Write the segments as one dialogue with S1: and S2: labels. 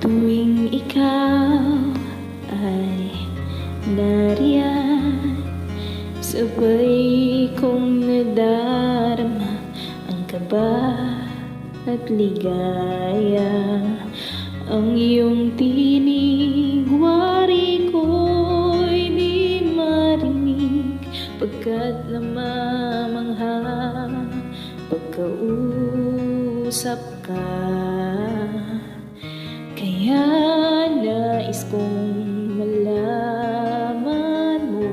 S1: Tuwing ikaw ay nariyan, sabay kong nadarama ang kaba at ligaya. Ang iyong tinig, wari ko'y di marinig, pagkat namamangha pagkausap ka. Kaya nais kong malaman mo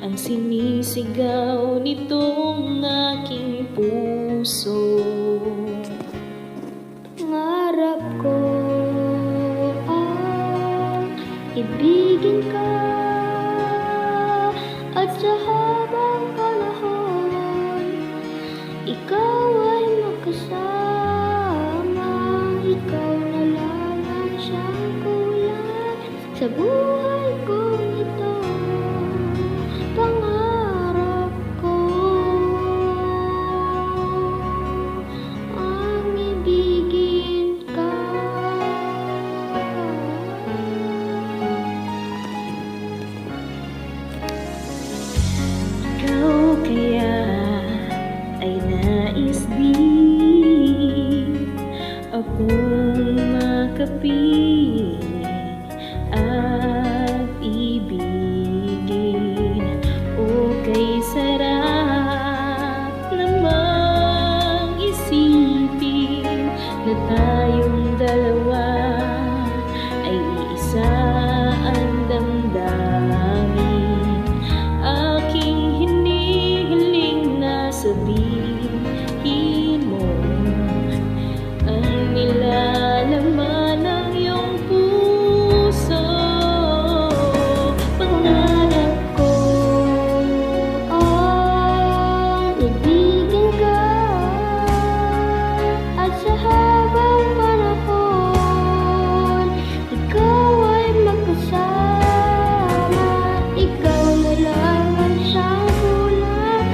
S1: ang sinisigaw nitong aking puso.
S2: Pangarap ko ang ibigin ka, at sa habang panahon ikaw ay makasama. Ikaw na lang ang siyang kulang sa buhay kong ito. Pangarap ko ang ibigin ka.
S1: Ikaw kaya ay nais din akong makapili at ibigin. O kay sarap namang isipin na tayong dalawa ay iisa ang damdamin. Aking hinihiling na sabihin mo ang nilalaman ng iyong puso.
S2: Pangarap ko ang ibigin ka, at sa habang panahon ikaw ay makasama. Ikaw na lang ang siyang kulang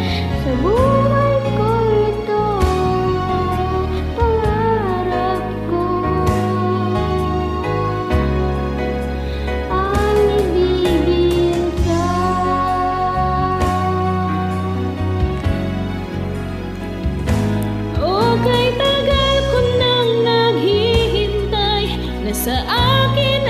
S2: sa buhay ko ito. Pangarap ko ang ibigin ka.
S1: O kay tagal ko nang naghihintay na sa akin